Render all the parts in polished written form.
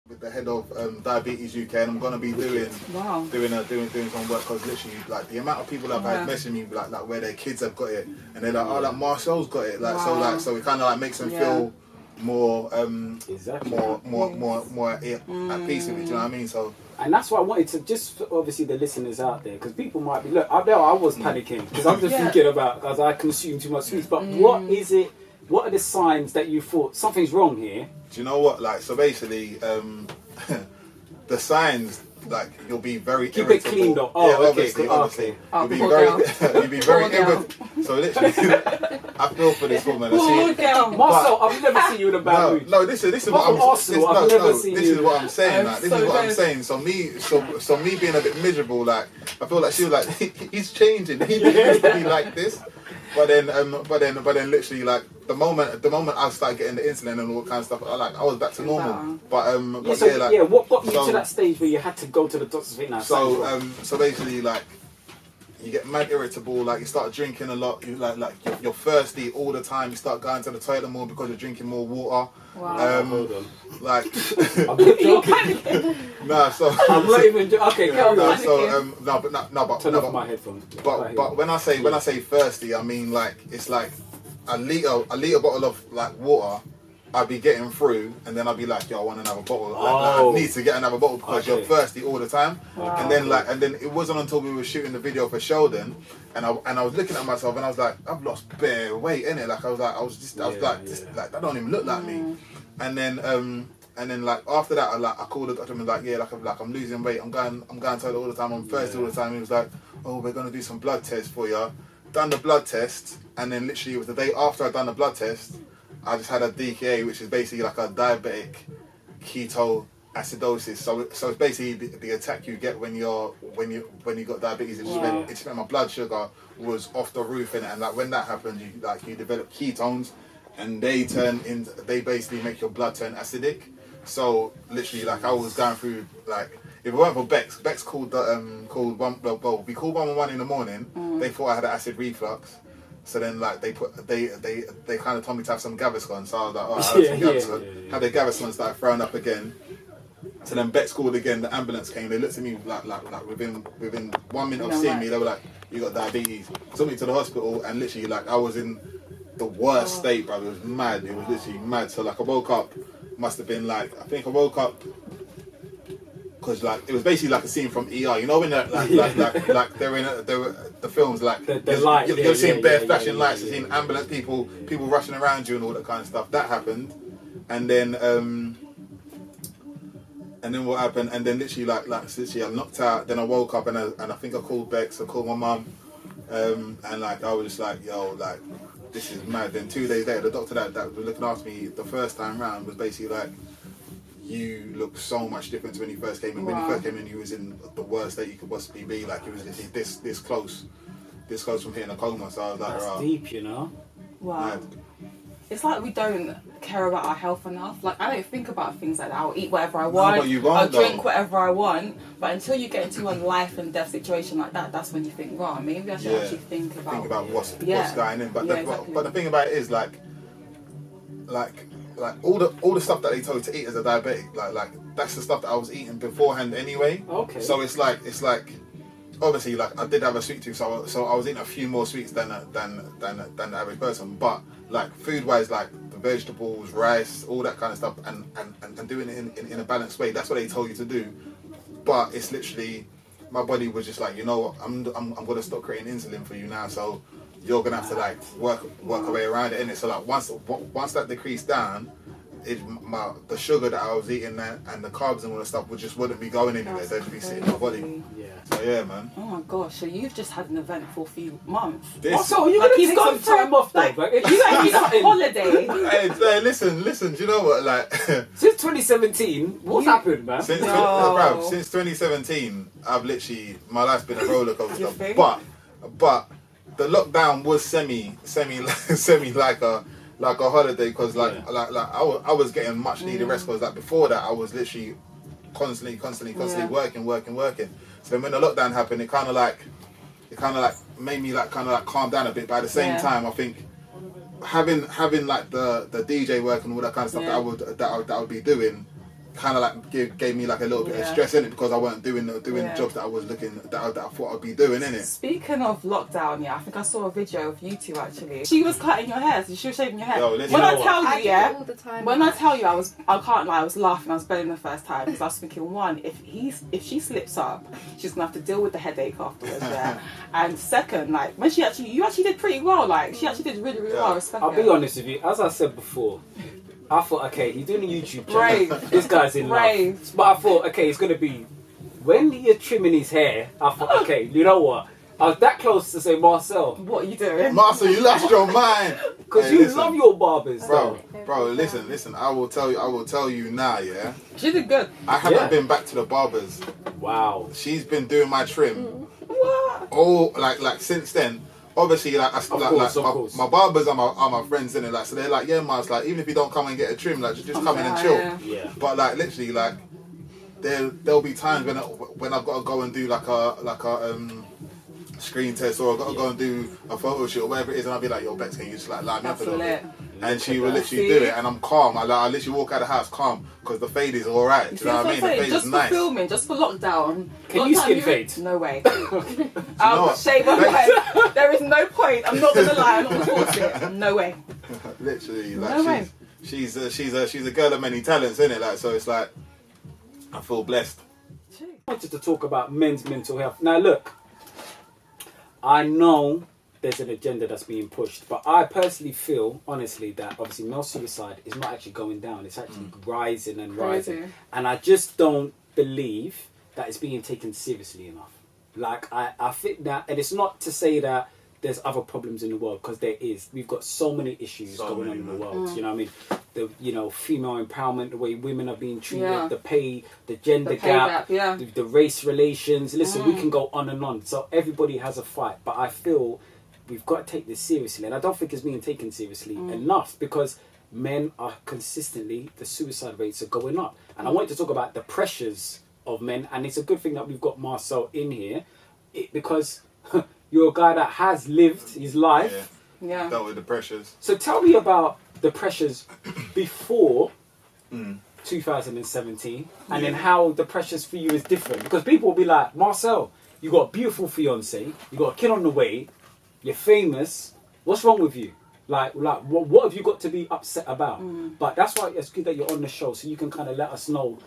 with the head of Diabetes UK, and I'm gonna be doing some work because literally like the amount of people that have messaged me like where their kids have got it, and they're like, oh, like Marcel's got it, like so it kind of like makes them feel more more at peace with it. Do you know what I mean? So. And that's why I wanted to just obviously the listeners out there, because people might be I was panicking because I'm just thinking about as I consume too much sweets. But what is it? What are the signs that you thought something's wrong here? Do you know what? Like, so basically, the signs, like, you'll be very Keep irritable. it clean though. Oh, yeah, okay. obviously. You'll be very, you'll be very irritable. So literally, I feel for this woman. Marcel, I've never seen you in a bad mood. No, this is what I'm saying. This is what I'm saying. So me being a bit miserable, like, I feel like she was like, he's changing. He used to be like this. But then, literally, like the moment I started getting the insulin and all that kind of stuff, I was back to normal. But what got you to that stage where you had to go to the doctor's thing now? So basically, like, you get mad irritable, like you start drinking a lot, you you're thirsty all the time, you start going to the toilet more because you're drinking more water. Wow. Hold on. Like you're panicking. No, so I'm not even okay, carry on. But turn off my headphones. But when I say thirsty, I mean like it's like a liter bottle of like water I'd be getting through, and then I'd be like, yo, I want another bottle. I need to get another bottle because you're thirsty all the time. Wow. And then it wasn't until we were shooting the video for Sheldon, and I was looking at myself and I was like, I've lost bare weight in it. Like I was like, that don't even look like me. And then like after that, I called the doctor and was like, I'm losing weight. I'm going to the toilet all the time. I'm thirsty all the time. He was like, oh, we're gonna do some blood tests for you. Done the blood test, and then literally it was the day after I'd done the blood test, I just had a DKA, which is basically like a diabetic ketoacidosis. So it's basically the attack you get when you got diabetes. It's just when my blood sugar was off the roof, and like when that happens, you develop ketones, and they basically make your blood turn acidic. So literally, like I was going through, like if it weren't for Bex called we called 111 in the morning. They thought I had acid reflux. So then, like they kind of told me to have some Gaviscon. So I was like, oh, I had some Gaviscon. Had the Gaviscon started throwing up again. So then Bex called again. The ambulance came. They looked at me like within 1 minute of seeing me, they were like, you got diabetes. Took me to the hospital, and literally like I was in the worst state, bro. It was mad. It was literally mad. So like I woke up, must have been like, I think I woke up because like it was basically like a scene from ER. You know when they're like they're in the films, like the light, you're seeing bare flashing lights, you're seeing ambulance people rushing around you and all that kind of stuff. That happened, and then what happened? And then literally like literally I knocked out. Then I woke up and I think I called Bex. I called my mum, and like I was just like, yo, like this is mad. Then 2 days later, the doctor that was looking after me the first time round was basically like, you look so much different to when you first came in. When you first came in, you was in the worst state you could possibly be. Like it was literally this close from hitting a coma. So I was like, that's deep, you know. Wow. Mad. It's like we don't care about our health enough. Like I don't think about things like that. I'll eat whatever I want. I'll drink whatever I want. But until you get into a life and death situation like that, that's when you think, wow, maybe I should actually think about what's going in. But but the thing about it is like all the stuff that they told you to eat as a diabetic, like that's the stuff that I was eating beforehand anyway. Okay. So it's like obviously like I did have a sweet tooth, so I was eating a few more sweets than the average person. But like food wise, like the vegetables, rice, all that kind of stuff, and doing it in a balanced way. That's what they told you to do. But it's literally my body was just like, you know what, I'm gonna stop creating insulin for you now. So you're gonna have to like work a way around it, innit? So like once that decreased down, the sugar that I was eating and the carbs and all that stuff wouldn't be going anywhere. They'd be sitting in my body. Yeah. So yeah, man. Oh my gosh! So you've just had an eventful few months. So you're gonna take some time off, though. Like you got a holiday. Hey, listen. Do you know what? Like since 2017, what's happened, man? Since 2017, I've literally my life's been a roller coaster. But the lockdown was semi like a holiday because I was getting much needed rest because like before that I was literally constantly working. So then when the lockdown happened, it kind of like made me like calm down a bit. But at the same time, I think having like the DJ work and all that kind of stuff that I would be doing kind of like gave me like a little bit of stress in it because I weren't doing the jobs that I was looking that I thought I'd be doing in it. Speaking of lockdown, I think I saw a video of you two actually. She was cutting your hair, so she was shaving your hair. Yo, when I tell you, all the time. When I tell you, I can't lie, I was laughing. I was belling the first time because I was thinking, one, if she slips up, she's gonna have to deal with the headache afterwards. Yeah. And second, like when you actually did pretty well. Like she actually did really, really well. Respect I'll be honest with you, as I said before. I thought, okay, he's doing a YouTube channel. Brave. This guy's in love. But I thought, okay, it's going to be... When you're trimming his hair, I thought, okay, you know what? I was that close to say, Marcel. What are you doing? Marcel, you lost your mind. Because you love your barbers, bro. Listen. I will tell you now, yeah? She did good. I haven't been back to the barbers. Wow. She's been doing my trim. What? Oh, like since then... Obviously, like my barbers are my friends in it. Like, so they're like, yeah, man. It's like even if you don't come and get a trim, like just come in and chill. Yeah. But like literally, like there'll be times when I've got to go and do like a screen test or I've got to go and do a photo shoot or whatever it is, and I'll be like, yo, Bex, can you just like line me up a little bit? And she will literally do it, and I'm calm. I literally walk out of the house calm because the fade is all right. Do you know what I mean? The fade just is for nice. Filming, just for lockdown. Can you skin fade? No way. I'll shave my head. There is no point. I'm not gonna lie. I'm not gonna force it. No way. Literally, like no way. She's a girl of many talents, isn't it? Like, so it's like I feel blessed. I wanted to talk about men's mental health. Now, look, I know there's an agenda that's being pushed, but I personally feel, honestly, that obviously male suicide is not actually going down. It's actually rising and rising. Crazy. And I just don't believe that it's being taken seriously enough. Like, I think that, and it's not to say that there's other problems in the world, because there is. We've got so many issues going on in the world. You know what I mean? The female empowerment, the way women are being treated, the pay, the gender gap, the race relations. Listen, we can go on and on. So everybody has a fight, but I feel we've got to take this seriously, and I don't think it's being taken seriously enough, because men are consistently, the suicide rates are going up. And I wanted to talk about the pressures of men, and it's a good thing that we've got Marcel in here, because you're a guy that has lived his life. Dealt with the pressures. So tell me about the pressures before 2017, and then how the pressures for you is different. Because people will be like, Marcel, you got a beautiful fiance, you got a kid on the way, you're famous, what's wrong with you? Like what have you got to be upset about? But that's why it's good that you're on the show, so you can kind of let us know.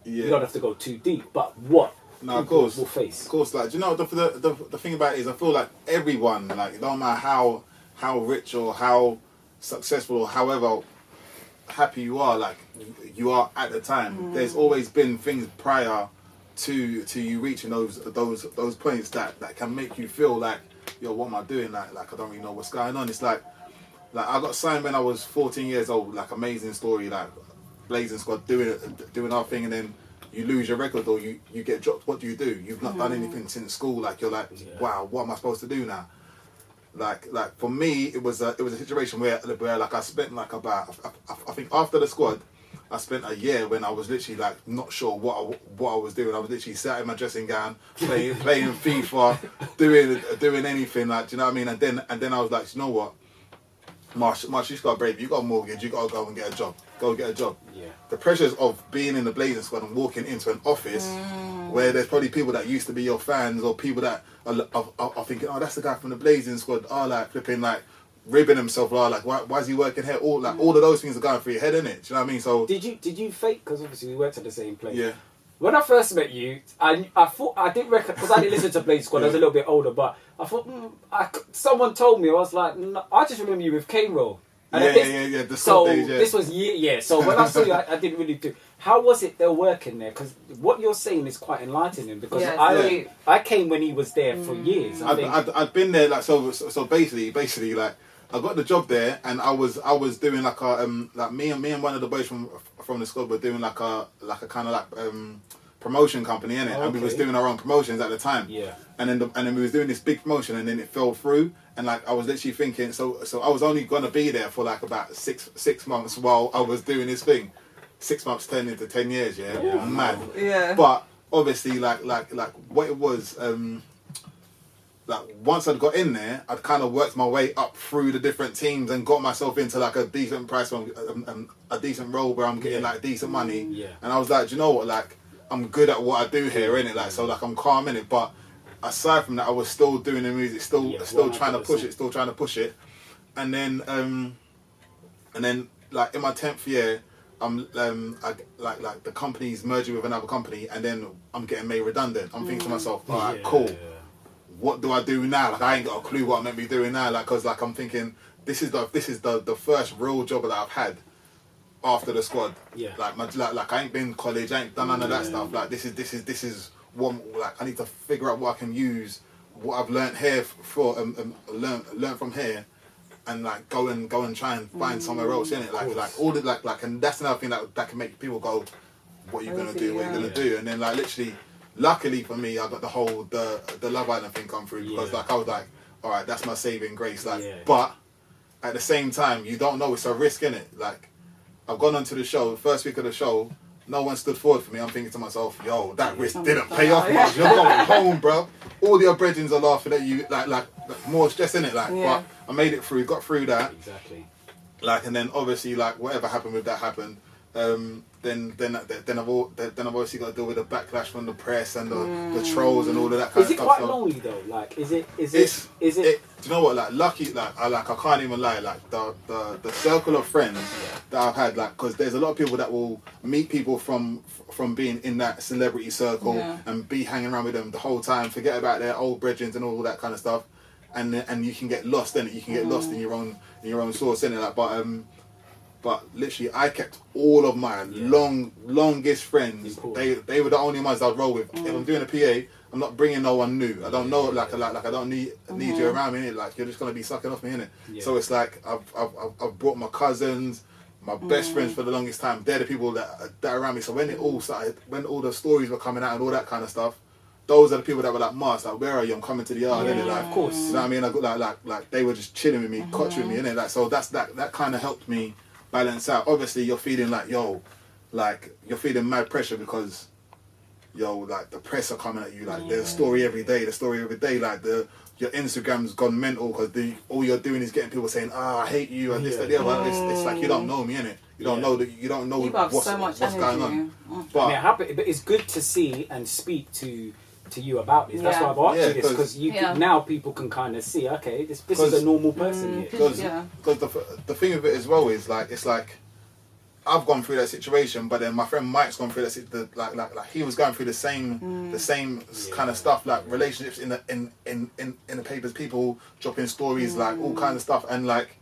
You don't have to go too deep, but what of course will face. Of course, like, do you know, the thing about it is, I feel like everyone, like, no matter how rich or how successful or however happy you are, like you are at the time, there's always been things prior to you reaching those points that can make you feel like, yo, what am I doing? Like I don't really know what's going on. It's like I got signed when I was 14 years old. Like, amazing story. Like, Blazing Squad doing our thing, and then you lose your record or you get dropped. What do? You've not done anything since school. Like, you're like, wow, what am I supposed to do now? Like for me, it was a situation where like I spent like about, I think after the squad, I spent a year when I was literally like not sure what I was doing. I was literally sat in my dressing gown, playing FIFA, doing anything, like, do you know what I mean? And then I was like, you know what, Marsh, you got a brave, you got a mortgage, you got to go and get a job. Go get a job. Yeah. The pressures of being in the Blazing Squad and walking into an office where there's probably people that used to be your fans, or people that are thinking, oh, that's the guy from the Blazing Squad. Oh, like flipping, like ribbing himself. Oh, like why is he working here? All of those things are going through your head, innit? Do you know what I mean? So did you fake? Because obviously we worked at the same place. Yeah. When I first met you, I thought, I didn't reckon, because I didn't listen to Blazing Squad. I was a little bit older, but I thought someone told me. I was like, no, I just remember you with Cane Roll. The so days, this was So when I saw you, I didn't really do. How was it there working there? Because what you're saying is quite enlightening. Because I came when he was there for years. I'd been there, like, so basically like I got the job there, and I was doing like a like me and one of the boys from the squad were doing like a kind of like promotion company, innit? And we was doing our own promotions at the time. Yeah. And then we was doing this big promotion, and then it fell through. And like I was literally thinking, so I was only gonna be there for like about six months while I was doing this thing. 6 months turned into 10 years, mad. Yeah. But obviously, like what it was, like once I'd got in there, I'd kind of worked my way up through the different teams and got myself into like a decent price, a decent role where I'm getting like decent money. Yeah. And I was like, do you know what? Like, I'm good at what I do here, innit? Like, so like I'm calm in it. But aside from that, I was still doing the music, still trying to push it. And then like in my 10th year, like the company's merging with another company, and then I'm getting made redundant. I'm thinking to myself, all right, cool. What do I do now? Like, I ain't got a clue what I'm meant to be doing now. Like, cause like I'm thinking this is the first real job that I've had after the squad. Yeah. Like I ain't been college, I ain't done none of that stuff. Like this is what, like, I need to figure out what I can use, what I've learnt here for learn from here, and like go and try and find somewhere else in it. Like all the like and that's another thing that can make people go, what are you gonna do? What are you gonna do? And then like literally, luckily for me, I got the whole the Love Island thing come through, because like I was like, all right, that's my saving grace. Like, but at the same time, you don't know, it's a risk, innit? Like, I've gone onto the show, first week of the show, no one stood forward for me. I'm thinking to myself, yo, that risk didn't pay off much. You're going home, bro. All your brethren are laughing at you, like more stress in it. Like, but I made it through, got through that. Exactly. Like, and then obviously, like, whatever happened with that happened. Then I've obviously got to deal with the backlash from the press and the trolls and all of that kind of stuff. Is it quite lonely though? Like, is it? Do you know what? Like, lucky, I can't even lie. Like the circle of friends that I've had, like, because there's a lot of people that will meet people from being in that celebrity circle and be hanging around with them the whole time, forget about their old brethren and all that kind of stuff, and you can get lost in it. You can get lost in your own source in it. Like, but literally, I kept all of my longest friends. They were the only ones I'd roll with. If I'm doing a PA, I'm not bringing no one new. I don't know, like I don't need you around me, innit? Like, you're just gonna be sucking off me, innit? Yeah. So it's like I've brought my cousins, my best friends for the longest time. They're the people that are around me. So when it all started, when all the stories were coming out and all that kind of stuff, those are the people that were like, Mars, like, where are you? I'm coming to the yard, innit? Like, of course. You know what I mean? I got like they were just chilling with me, coaching me, innit? Like, so that kind of helped me balance out. Obviously, you're feeling like, you're feeling mad pressure because, like, the press are coming at you. Like, there's a story every day. Like, your Instagram's gone mental because all you're doing is getting people saying, I hate you and this, that, the other. It's like, you don't know me, innit? You don't know that. You don't know what's going on. But it's good to see and speak to you about this. That's why I've asked you this, because now people can kind of see, okay, this is a normal person here. Because the thing of it as well is, like, it's like I've gone through that situation, but then my friend Mike's gone through that. Like he was going through the same kind of stuff, like relationships in the papers, people dropping stories, like all kinds of stuff, and like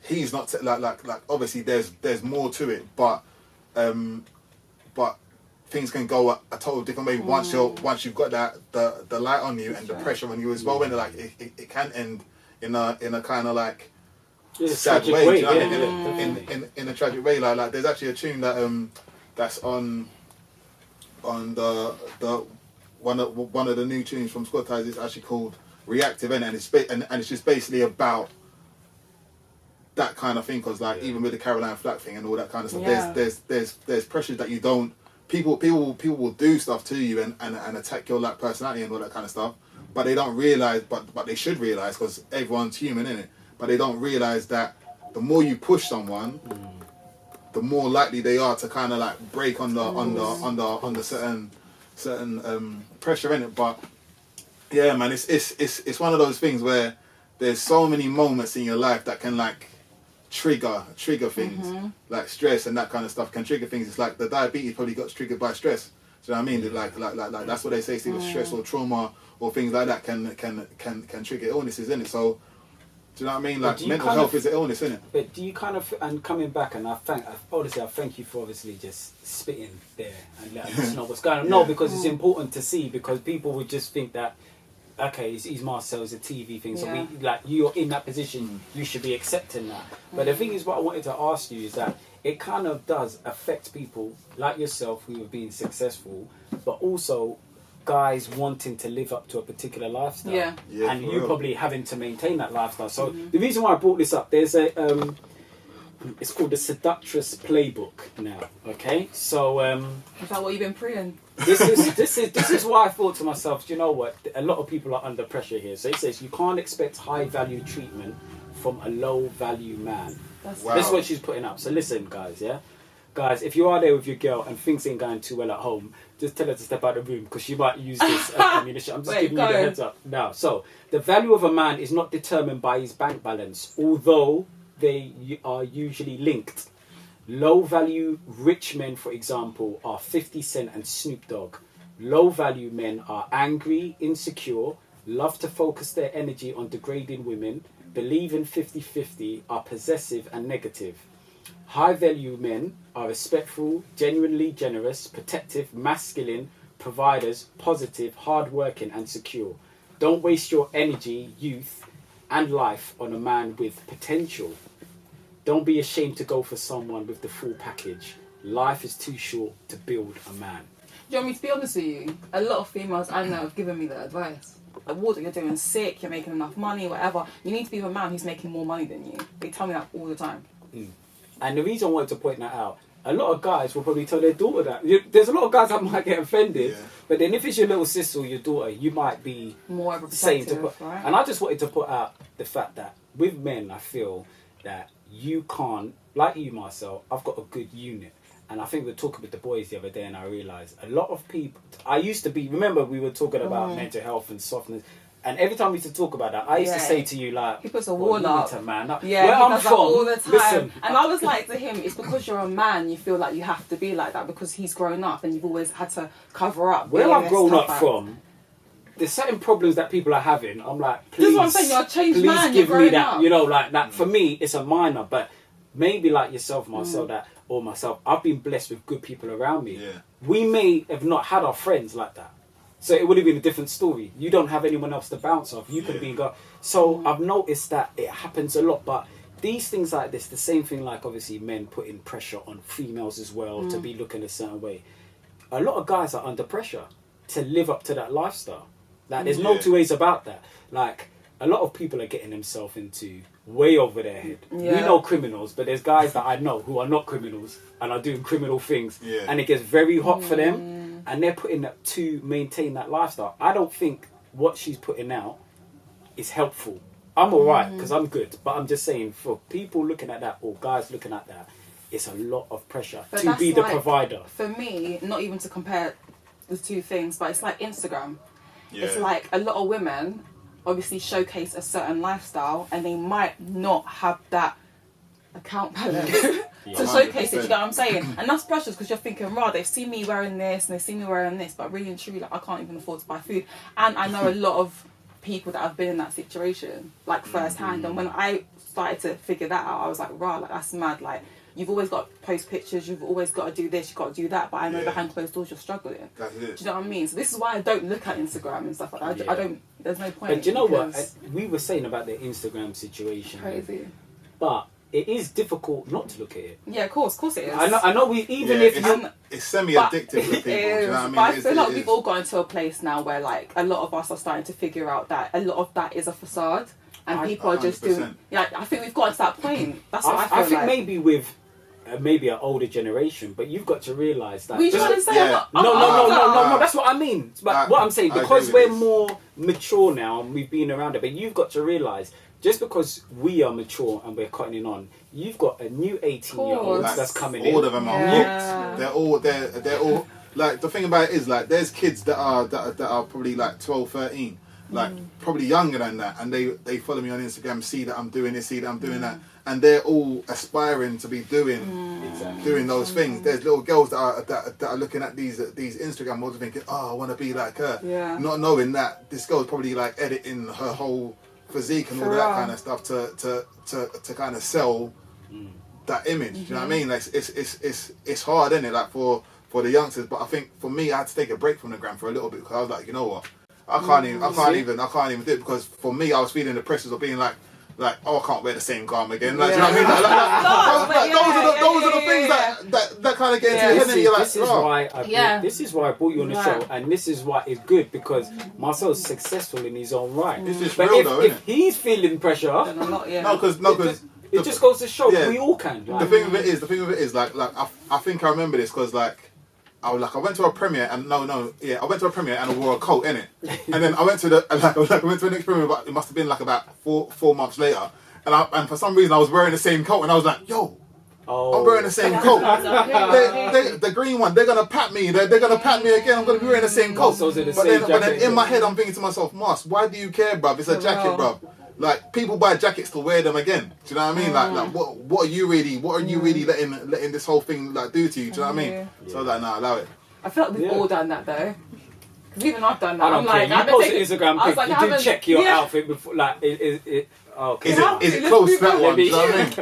he's not like obviously there's more to it, but things can go a total different way once you've got that the light on you and the pressure on you as well. When like it can end in a kind of like sad way, you know, in a tragic way. Like there's actually a tune that that's on the one of the new tunes from Squad Ties. It's actually called Reactive, and it's just basically about that kind of thing. Because like even with the Caroline Flack thing and all that kind of stuff, there's pressures that you don't. People will do stuff to you and attack your like personality and all that kind of stuff, but they don't realise. But they should realise, because everyone's human, innit? But they don't realise that the more you push someone, the more likely they are to kind of like break under certain pressure in it. But yeah, man, it's one of those things where there's so many moments in your life that can like trigger things, like stress and that kind of stuff can trigger things. It's like the diabetes probably got triggered by stress. Do you know what I mean? Like that's what they say. See, with stress or trauma or things like that can trigger illnesses, innit? So do you know what I mean? Like mental health is an illness, innit? But do you kind of, and coming back, and I thank you for obviously just spitting there and letting us know what's going on. No, because it's important to see, because people would just think that, okay, he's Marcel, it's a TV thing, so you're in that position, you should be accepting that. But the thing is, what I wanted to ask you is that it kind of does affect people like yourself who have been successful, but also guys wanting to live up to a particular lifestyle, and you probably having to maintain that lifestyle. So the reason why I brought this up, there's a it's called the Seductress Playbook now. Okay, so is that what you've been preying? This is why I thought to myself, do you know what? A lot of people are under pressure here. So it says you can't expect high value treatment from a low value man. That's what she's putting up. So listen, guys, yeah? Guys, if you are there with your girl and things ain't going too well at home, just tell her to step out of the room because she might use this as ammunition. I'm just giving you the heads up. Now, so the value of a man is not determined by his bank balance, although they are usually linked. Low value rich men, for example, are 50 Cent and Snoop Dogg. Low value men are angry, insecure, love to focus their energy on degrading women, believe in 50-50, are possessive and negative. High value men are respectful, genuinely generous, protective, masculine, providers, positive, hardworking and secure. Don't waste your energy, youth and life on a man with potential. Don't be ashamed to go for someone with the full package. Life is too short to build a man. Do you want me to be honest with you? A lot of females I know have given me that advice. Like, Wardah, you're doing sick, you're making enough money, whatever. You need to be with a man who's making more money than you. They tell me that all the time. And the reason I wanted to point that out, a lot of guys will probably tell their daughter that. There's a lot of guys that might get offended, but then if it's your little sister or your daughter, you might be more saying to put. Right? And I just wanted to put out the fact that with men, I feel that you can't, like you, Marcel, I've got a good unit. And I think we were talking with the boys the other day and I realised a lot of people, I used to be, remember we were talking about mental health and softness. And every time we used to talk about that, I used to say to you, like, he puts a wall up. To man up. Yeah, where he I'm does from, that all the time. Listen, and I was like to him, it's because you're a man, you feel like you have to be like that because he's grown up and you've always had to cover up. Where I've grown up from, there's certain problems that people are having. I'm like, please, this is what I'm saying, you're a changed man, give me that. Up. You know, like that. For me, it's a minor, but maybe like yourself, Marcel, or myself, I've been blessed with good people around me. Yeah. We may have not had our friends like that. So it would have been a different story. You don't have anyone else to bounce off. You could have been go. So I've noticed that it happens a lot. But these things like this, the same thing like obviously men putting pressure on females as well to be looking a certain way. A lot of guys are under pressure to live up to that lifestyle. Like there's no two ways about that. Like a lot of people are getting themselves into way over their head. Yeah. We know criminals, but there's guys that I know who are not criminals and are doing criminal things. Yeah. And it gets very hot for them. And they're putting that to maintain that lifestyle. I don't think what she's putting out is helpful. I'm alright because I'm good. But I'm just saying for people looking at that or guys looking at that, it's a lot of pressure to be the provider. For me, not even to compare the two things, but it's like Instagram. Yeah. It's like a lot of women obviously showcase a certain lifestyle and they might not have that account balance to showcase it, you know what I'm saying? And that's precious because you're thinking, right, they've seen me wearing this and they've seen me wearing this, but really and truly, like, I can't even afford to buy food. And I know a lot of people that have been in that situation, like firsthand. And when I started to figure that out, I was like, right, like that's mad. Like you've always got to post pictures, you've always got to do this, you've got to do that, but I know behind closed doors you're struggling. That's it. Do you know what I mean? So this is why I don't look at Instagram and stuff like that. I don't, there's no point. But do you know what? We were saying about the Instagram situation. Crazy. But it is difficult not to look at it. Yeah, of course it is. I know we, even if it's semi-addictive for people, do you know what I mean? But I feel like we've all gotten to a place now where like a lot of us are starting to figure out that a lot of that is a facade and people are just doing, I think we've gotten to that point. That's what I feel like. I think maybe with maybe an older generation, but you've got to realise that. What are you trying to say? No, that's what I mean. But what I'm saying, because we're more mature now and we've been around it, but you've got to realise, just because we are mature and we're cutting it on, you've got a new 18-year-old that's coming in. All of them are hooked. They're all like, the thing about it is like there's kids that are probably like 12, 13, like probably younger than that, and they follow me on Instagram, see that I'm doing this, see that I'm doing that, and they're all aspiring to be doing those things. There's little girls that are looking at these Instagram models thinking, oh, I want to be like her, not knowing that this girl's probably like editing her whole physique and all that kind of stuff to kind of sell that image. You know what I mean? Like it's hard, isn't it? Like for the youngsters. But I think for me, I had to take a break from the gram for a little bit because I was like, you know what? I can't even do it, because for me, I was feeling the pressures of being like, oh, I can't wear the same garment again. Like, do you know what I mean? Those are the things that kind of get into your head, and you're like, this is why I brought you on the show, and this is why it's good, because Marcel's successful in his own right. It's just but real, though, if he's feeling pressure, then I'm not, because it just goes to show we all can. The thing with it is, like I think I remember this because like I went to a premiere and I went to a premiere and I wore a coat in it, and then I went to the next premiere, but it must have been like about 4 months later, and for some reason I was wearing the same coat, and I was like, yo. Oh. I'm wearing the same coat. The green one, they're gonna pat me. They're gonna pat me again. I'm gonna be wearing the same coat. But then in my head, I'm thinking to myself, Mars, why do you care, bruv? It's a jacket, bruv. Like, people buy jackets to wear them again. Do you know what I mean? Like what are you really letting this whole thing like do to you? Do you know what I mean? Yeah. So I was like, nah, allow it. I feel like we've all done that though. Because even I've done that. I don't care. You post an Instagram pic, you do check your outfit before, like, is it close to that one? Do you know what I mean?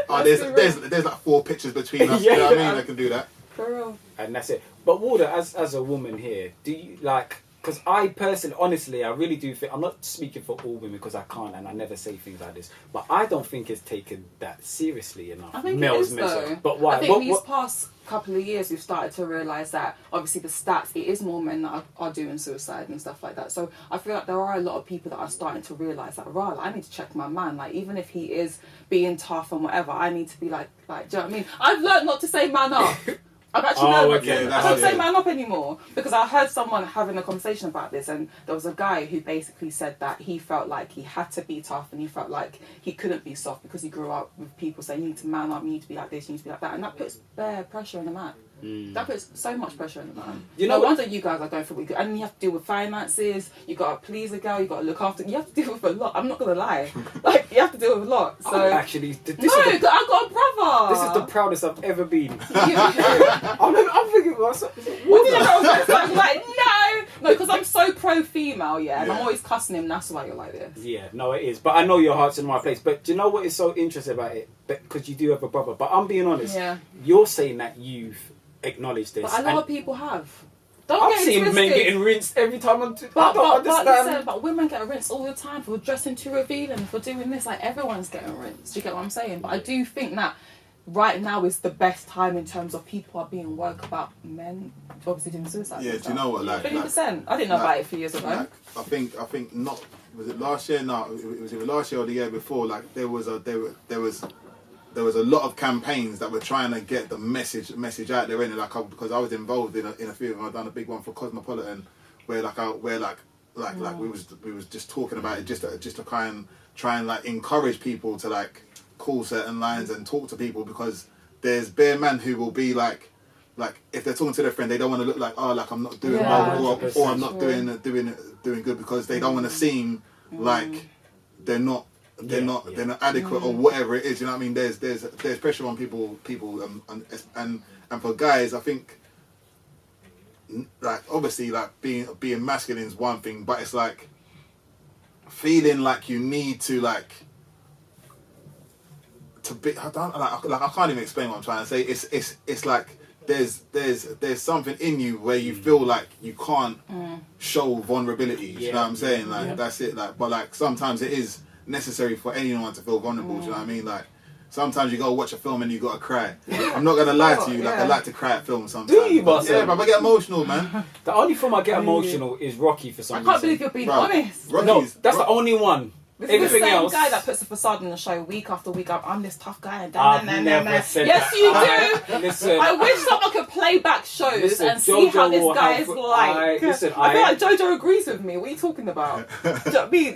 Oh, there's like 4 pictures between us. You know what I mean? I can do that. For real. And that's it. But Wardah, as a woman here, do you like? Because I personally, honestly, I really do think, I'm not speaking for all women because I can't and I never say things like this, but I don't think it's taken that seriously enough. I think it is though. But why? I think these past couple of years we've started to realise that obviously the stats, it is more men that are doing suicide and stuff like that. So I feel like there are a lot of people that are starting to realise that, right, I need to check my man. Like, even if he is being tough and whatever, I need to be like, do you know what I mean? I've learned not to say man up. I've actually learned I don't say man up anymore, because I heard someone having a conversation about this, and there was a guy who basically said that he felt like he had to be tough and he felt like he couldn't be soft because he grew up with people saying you need to man up, you need to be like this, you need to be like that, and that puts bare pressure on the man. That puts so much pressure on the man. You know, no wonder you guys are going for what you, and you have to deal with finances, you got to please a girl, you got to look after, you have to deal with a lot. I'm not going to lie. Like, you have to deal with a lot. So actually, I've got a brother. This is the proudest I've ever been. I'm thinking myself, what did I say? I'm like, no, because I'm so pro-female, and I'm always cussing him, that's why you're like this. Yeah, no, it is. But I know your heart's in the right place. But do you know what is so interesting about it? Because you do have a brother. But I'm being honest. Yeah. You're saying that you've acknowledge this. But a lot of people have. I've seen men getting rinsed every time I don't understand. But women get rinsed all the time for dressing too revealing, for doing this. Like, everyone's getting rinsed. Do you get what I'm saying? But I do think that right now is the best time in terms of people are being woke about men obviously doing suicide. Yeah, do you know what? Like 50%. I didn't know about it a few years ago. Like, I think not. Was it last year? No, it was either last year or the year before. Like, there was a lot of campaigns that were trying to get the message out there, innit? Like, because I was involved in a few of them. I've done a big one for Cosmopolitan, where we was just talking about it, just to try and like encourage people to like call certain lines and talk to people, because there's bare men who will be like if they're talking to their friend, they don't want to look like, oh, like I'm not doing well, or I'm not doing good, because they don't want to seem like they're not adequate or whatever it is. You know what I mean? There's pressure on people and for guys, I think, like, obviously, like being masculine is one thing, but it's like feeling like you need to to be. I can't even explain what I'm trying to say. It's like there's something in you where you feel like you can't show vulnerability. You know what I'm saying? Like, that's it. Like, but like sometimes it is necessary for anyone to feel vulnerable. Do you know what I mean? Like, sometimes you gotta watch a film and you gotta cry. I'm not gonna lie to you. Like, I like to cry at films sometimes. Do you, Marcel? Yeah, but I get emotional, man. The only film I get emotional is Rocky for some reason. I can't believe you're being honest. That's the only one. This is the same guy that puts the facade on the show week after week. I'm this tough guy. I've never said yes, that. you do. Listen, I wish someone could play back shows and see how this guy is like. I feel like Jojo agrees with me. What are you talking about? Do you know what I mean?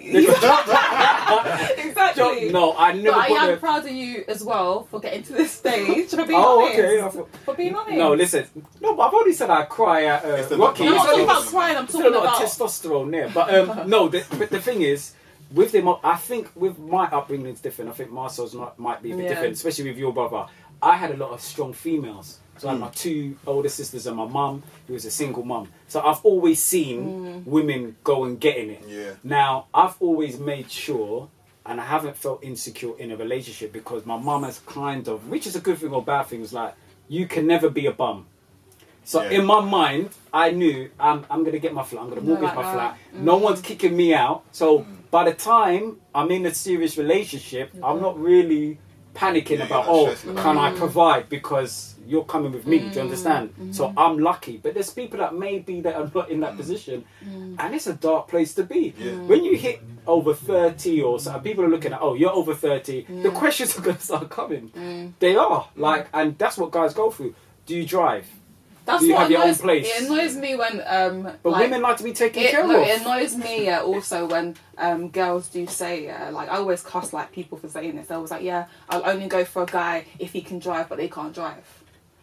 Exactly. No, I never. But I am proud of you as well for getting to this stage. For being honest. Okay. For being honest. No, listen. No, but I've already said I cry at Rocky. I'm not talking about crying. I'm talking about a lot of testosterone there. But no, but the thing is, with them, I think with my upbringing it's different. I think Marcel's might be a bit different, especially with your brother. I had a lot of strong females. So I had my 2 older sisters and my mum, who was a single mum. So I've always seen women go and getting it. Yeah. Now, I've always made sure, and I haven't felt insecure in a relationship, because my mum has kind of, which is a good thing or bad thing, was like, you can never be a bum. So in my mind, I knew I'm going to get my flat, I'm going to mortgage my flat. No one's kicking me out. So by the time I'm in a serious relationship, I'm not really panicking about, can I provide, because you're coming with me, do you understand? So I'm lucky. But there's people that maybe that are not in that position, and it's a dark place to be. When you hit over 30 or so, people are looking at, oh, you're over 30, the questions are going to start coming. They are. Like, and that's what guys go through. Do you drive? That's Do you what have your own annoys, place? It annoys me when But like, women like to be taken care of. It annoys me also when girls do say like, I always cuss like people for saying this. I was like, yeah, I'll only go for a guy if he can drive, but they can't drive.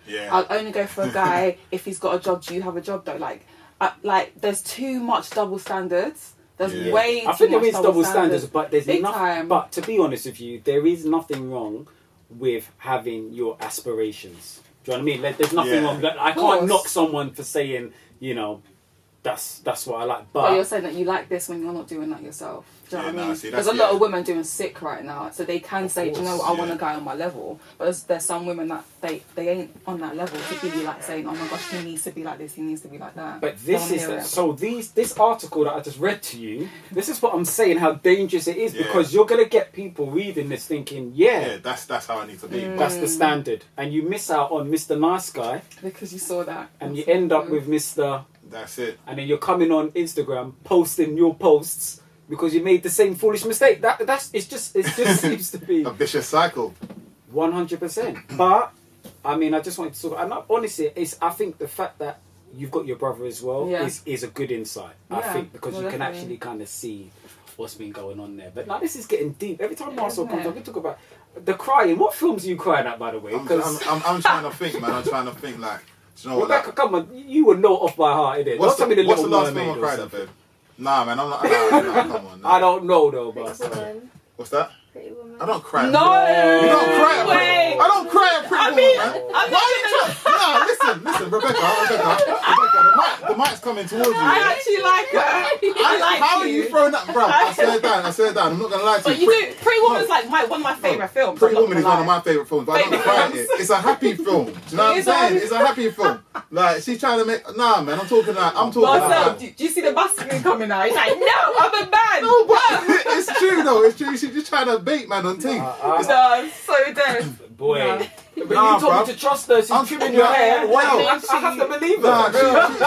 Yeah. I'll only go for a guy if he's got a job. Do you have a job though? Like there's too much double standards. There's way too much. I think there is double standards, but there's Big nothing. time. But to be honest with you, there is nothing wrong with having your aspirations. Do you know what I mean? Like, there's nothing wrong. Like, I can't knock someone for saying, you know, that's what I like. But you're saying that you like this when you're not doing that yourself. Do you know what I mean? There's a lot of women doing sick right now, so they can say, do you know what, I want a guy on my level. But there's some women that they ain't on that level to be like saying, oh my gosh, he needs to be like this, he needs to be like that. But this this article that I just read to you, this is what I'm saying, how dangerous it is, because you're gonna get people reading this thinking, that's how I need to be. That's the standard, and you miss out on Mr. Nice Guy because you saw that, and you end up with Mr. That's it. And then you're coming on Instagram posting your posts because you made the same foolish mistake. It just seems to be a vicious cycle. 100%. But I mean, I just wanted to talk. And honestly, I think the fact that you've got your brother as well is a good insight. I think because you can actually kind of see what's been going on there. But now this is getting deep. Every time Marcel comes on, we talk about the crying. What films are you crying at, by the way? Because I'm trying to think, man. I'm trying to think like. Do you know Rebecca, what, come on, you would know off by heart, innit? What's the last film I cried at, babe? Nah, man, I'm not. Nah, come on. Nah. I don't know though, but what's that? Pretty Woman. I don't cry. No, you don't cry. Wait. I don't cry at Pretty Woman, man. Nah, listen, Rebecca, the mic's coming towards you. I actually like her. How are you throwing that, bro? I said it down. I'm not gonna lie to you. But you do. Pretty Woman's like one of my favourite films. Pretty Woman is one of my favourite films, but I don't cry at it. It's a happy film. Do you know what I'm saying? It's a happy film. Like she's trying to make. Nah, man, I'm talking Marcel, do you see the masculine coming out? He's like, no, I'm a man. No, but it's true though. It's true. She's just trying to bait man on teeth. No, so dead. Boy. No. But you told me to trust her. She's trimming your hair. I have to believe her. Nah,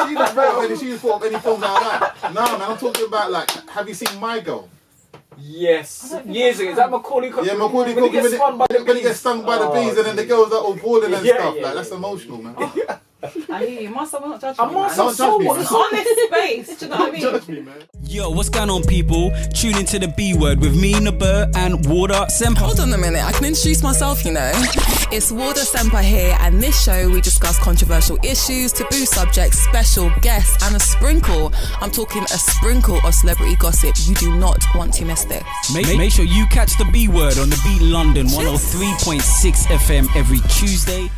she's not real. She's thought of any films like that. Nah, man, I'm talking about like. Have you seen My Girl? Yes, years ago. Is that Macaulay Culkin? Yeah, Macaulay Culkin. When he gets stung by the bees and then the girls are all boiling and stuff. Like that's emotional, man. I hear you. Marcel, not judge me. I'm Marcel Somerville. Honest space. Do you know what I mean? Judge me, man. Yo, what's going on, people? Tune into the B Word with me, Nobere, and Wardah Sempa. Hold on a minute, I can introduce myself, you know. It's Wardah Sempa here, and this show we discuss controversial issues, taboo subjects, special guests, and a sprinkle. I'm talking a sprinkle of celebrity gossip. You do not want to miss this. Make sure you catch the B Word on the Beat London 103.6 FM every Tuesday.